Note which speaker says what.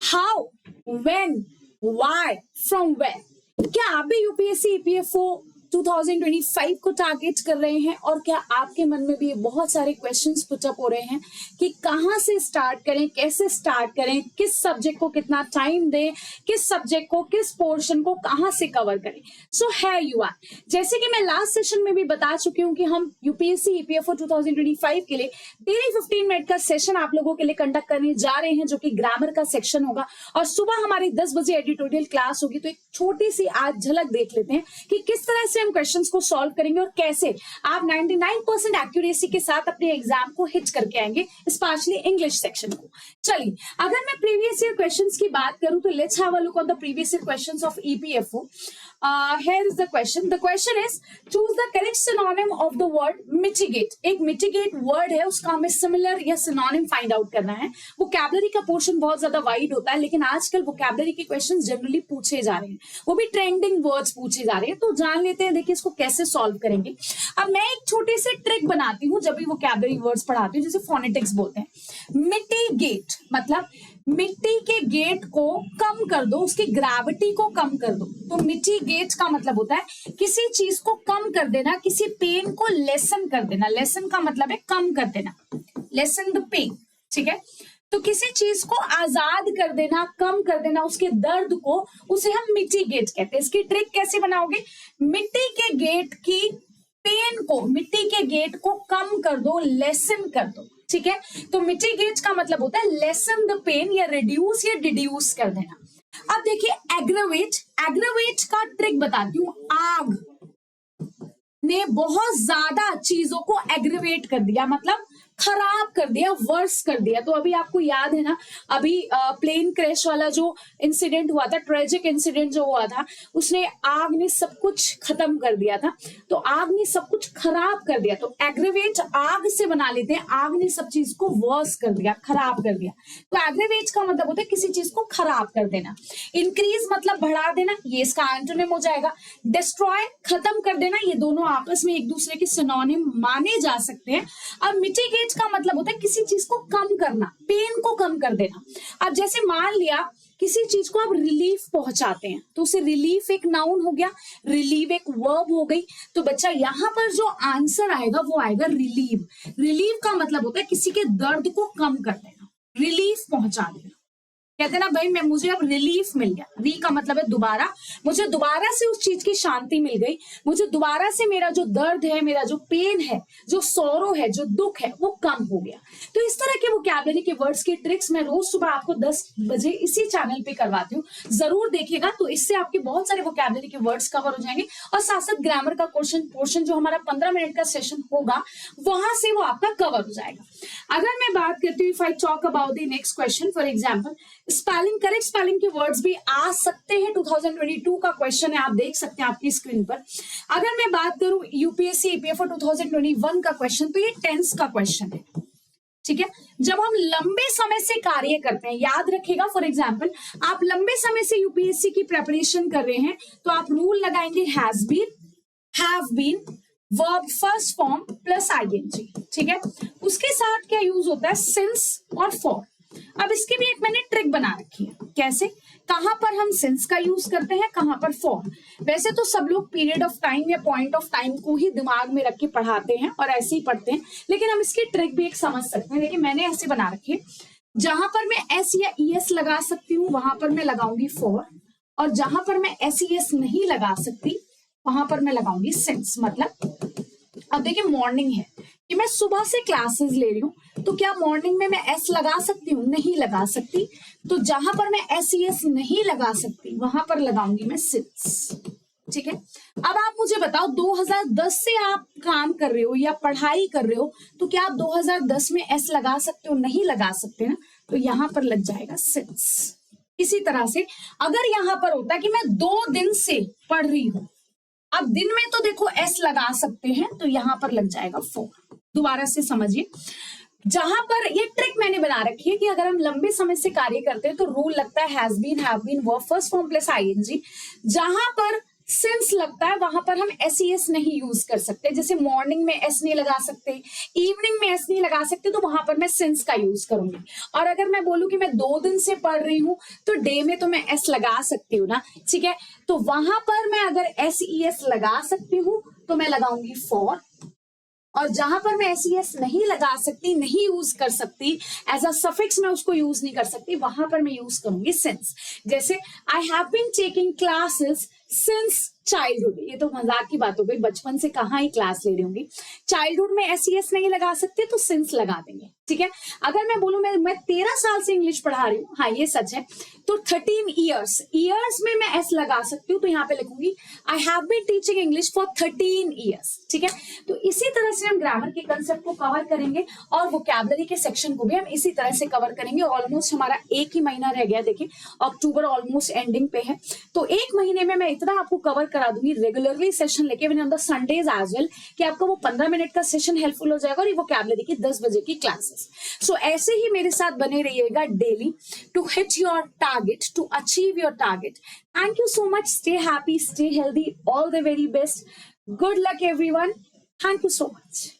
Speaker 1: How, when, why, from where. क्या आप भी यूपीएससी ईपीएफओ 2025 को टारगेट कर रहे हैं और क्या आपके मन में भी बहुत सारे क्वेश्चंस पुटअप हो रहे हैं कि कहां से स्टार्ट करें, कैसे स्टार्ट करें, किस सब्जेक्ट को कितना टाइम दें, किस सब्जेक्ट को, किस पोर्शन को कहां से कवर करें। सो है यू आर, जैसे कि मैं लास्ट सेशन में भी बता चुकी हूं कि हम यूपीएससी ईपीएफओ 2025 के लिए डेली 15 मिनट का सेशन आप लोगों के लिए कंडक्ट करने जा रहे हैं, जो कि ग्रामर का सेक्शन होगा और सुबह हमारी 10 बजे एडिटोरियल क्लास होगी। तो एक छोटी सी आज झलक देख लेते हैं कि किस तरह से हम क्वेश्चंस को सॉल्व करेंगे और कैसे आप 99% एक्यूरेसी के साथ अपने एग्जाम को हिट करके आएंगे, स्पेशली इंग्लिश सेक्शन को। चलिए, अगर मैं प्रीवियस ईयर क्वेश्चंस की बात करूं तो let's have a look on the previous year questions of EPFO. Here is the question. The question is choose the correct synonym of the word mitigate. एक mitigate word है, उसका हमें similar या synonym find out करना है। Vocabulary का portion बहुत ज्यादा wide होता है, लेकिन आजकल vocabulary के questions generally पूछे जा रहे हैं, वो भी trending words पूछे जा रहे हैं। तो जान लेते हैं, देखिए इसको कैसे solve करेंगे। अब मैं एक छोटी सी ट्रिक बनाती हूँ जब भी vocabulary words पढ़ाती हूँ, जैसे phonetics बोलते हैं। mitigate मतलब मिट्टी के गेट को कम कर दो, उसकी ग्रेविटी को कम कर दो। तो मिटिगेट का मतलब होता है किसी चीज को कम कर देना, किसी पेन को लेसन कर देना। लेसन का मतलब है कम कर देना, लेसन द पेन, ठीक है। तो किसी चीज को आजाद कर देना, कम कर देना उसके दर्द को, उसे हम मिटिगेट कहते हैं। इसकी ट्रिक कैसे बनाओगे? मिट्टी के गेट की पेन को, मिट्टी के गेट को कम कर दो, लेसन कर दो, ठीक है। तो मिटिगेट का मतलब होता है लेसन द पेन या रिड्यूस या डिड्यूस कर देना। अब देखिए एग्रेवेट, एग्रेवेट का ट्रिक बताती हूँ। आग ने बहुत ज्यादा चीजों को एग्रेवेट कर दिया, मतलब खराब कर दिया, वर्स कर दिया। तो अभी आपको याद है ना, अभी प्लेन क्रैश वाला जो इंसिडेंट हुआ था, ट्रेजिक इंसिडेंट जो हुआ था, उसने आग ने सब कुछ खत्म कर दिया था। तो आग ने सब कुछ खराब कर दिया। तो एग्रेवेट आग से बना लेते हैं, आग ने सब चीज को वर्स कर दिया, खराब कर दिया। तो एग्रेवेट का मतलब होता है किसी चीज को खराब कर देना। इंक्रीज मतलब बढ़ा देना, ये इसका एंटोनिम हो जाएगा। डिस्ट्रॉय खत्म कर देना, ये दोनों आपस में एक दूसरे के सिनोनिम माने जा सकते हैं। अब मिटिगेट का मतलब होता है किसी चीज को कम करना, पेन को कम कर देना। अब जैसे मान लिया किसी चीज को आप रिलीफ पहुंचाते हैं, तो उसे रिलीफ एक नाउन हो गया, रिलीव एक वर्ब हो गई। तो बच्चा यहाँ पर जो आंसर आएगा वो आएगा रिलीव। रिलीव का मतलब होता है किसी के दर्द को कम कर देना, रिलीफ पहुंचा देना। कहते ना भाई, मैं मुझे अब रिलीफ मिल गया। री का मतलब है दोबारा, मुझे दोबारा से उस चीज की शांति मिल गई, मुझे दोबारा से मेरा जो दर्द है, मेरा जो पेन है, जो सौरो है, जो दुख है, वो कम हो गया। तो इस तरह के वोकैबुलरी के वर्ड्स की ट्रिक्स मैं रोज सुबह आपको 10 बजे इसी चैनल पे करवाती हूँ, जरूर देखिएगा। तो इससे आपके बहुत सारे वोकैबुलरी के वर्ड्स कवर हो जाएंगे और साथ साथ ग्रामर का पोर्शन जो हमारा 15 मिनट का सेशन होगा, वहां से वो आपका कवर हो जाएगा। अगर मैं बात करती हूँ, if I talk about the next question, for example spelling, correct spelling के वर्ड्स भी आ सकते हैं। 2022 का क्वेश्चन है, आप देख सकते हैं आपकी स्क्रीन पर। अगर मैं बात करूं यूपीएससी ईपीएफओ 2021 का क्वेश्चन, तो ये टेंस का क्वेश्चन है, ठीक है। जब हम लंबे समय से कार्य करते हैं, याद रखिएगा, फॉर एग्जाम्पल आप लंबे समय से यूपीएससी की प्रेपरेशन कर रहे हैं, तो आप रूल लगाएंगे has been, have been, verb first form plus ING, ठीक है। उसके साथ क्या यूज होता है? सिंस और फॉर। अब इसकी भी एक मैंने ट्रिक बना रखी है, कैसे, कहां पर हम सिंस का यूज करते हैं, कहां पर फॉर। वैसे तो सब लोग पीरियड ऑफ टाइम या पॉइंट ऑफ टाइम को ही दिमाग में रख के पढ़ाते हैं और ऐसे ही पढ़ते हैं, लेकिन हम इसकी ट्रिक भी एक समझ सकते हैं। देखिए मैंने ऐसे बना रखी है, जहां पर मैं एस या ईएस लगा सकती हूँ वहां पर मैं लगाऊंगी फॉर, और जहां पर मैं एस ईएस नहीं लगा सकती वहां पर मैं लगाऊंगी सिंस। मतलब अब देखिए मॉर्निंग है कि मैं सुबह से क्लासेस ले रही हूँ, तो क्या मॉर्निंग में मैं एस लगा सकती हूँ? नहीं लगा सकती। तो जहां पर मैं एस ईएस नहीं लगा सकती वहां पर लगाऊंगी मैं सिंस, ठीक है। अब आप मुझे बताओ, 2010 से आप काम कर रहे हो या पढ़ाई कर रहे हो, तो क्या आप 2010 में एस लगा सकते हो? नहीं लगा सकते ना, तो यहां पर लग जाएगा सिंस। इसी तरह से अगर यहां पर होता कि मैं 2 दिन से पढ़ रही हूं, अब दिन में तो देखो एस लगा सकते हैं, तो यहां पर लग जाएगा फॉर। दोबारा से समझिए, जहां पर ये ट्रिक मैंने बना रखी है कि अगर हम लंबे समय से कार्य करते हैं तो रूल लगता है has been, have been, verb first form plus ING. जहां पर सिंस लगता है वहां पर हम एस नहीं यूज कर सकते। जैसे मॉर्निंग में एस नहीं लगा सकते, इवनिंग में एस नहीं लगा सकते, तो वहां पर मैं सिंस का यूज करूंगी। और अगर मैं बोलूं कि मैं 2 दिन से पढ़ रही हूं तो डे में तो मैं एस लगा सकती हूँ ना, ठीक है। तो वहां पर मैं अगर एस लगा सकती हूँ तो मैं लगाऊंगी फॉर। और जहां पर मैं एस नहीं लगा सकती, नहीं यूज कर सकती, एज अ सफिक्स मैं उसको यूज नहीं कर सकती, वहां पर मैं यूज करूंगी सिंस। जैसे I have been taking classes since childhood, ये तो मजाक की बात हो गई, बचपन से कहाँ ही क्लास ले रही होंगी। चाइल्डहुड में एस नहीं लगा सकते तो सिंस लगा देंगे, ठीक है। अगर मैं बोलूं मैं 13 साल से इंग्लिश पढ़ा रही हूँ, हाँ ये सच है, तो 13 ईयर्स, ईयर्स में मैं एस लगा सकती हूँ, तो यहाँ पे लिखूंगी I have been teaching English for 13 years, ठीक है। तो इसी तरह से हम ग्रामर के कंसेप्ट को कवर करेंगे और वोकैबुलरी के सेक्शन को भी हम इसी तरह से कवर करेंगे। ऑलमोस्ट हमारा 1 ही महीना रह गया, देखिए अक्टूबर ऑलमोस्ट एंडिंग पे है, तो 1 महीने में मैं इतना आपको कवर करा दूंगी रेगुलरली सेशन लेके on the Sundays as well, कि आपका वो 15 मिनट का सेशन हेल्पफुल हो जाएगा और ये वोकैबुलरी की 10 बजे की क्लासेस। सो ऐसे ही मेरे साथ बने रहिएगा daily to hit your target, to achieve your target. Thank you so much, stay happy, stay healthy, all the very best, good luck everyone, thank you so much.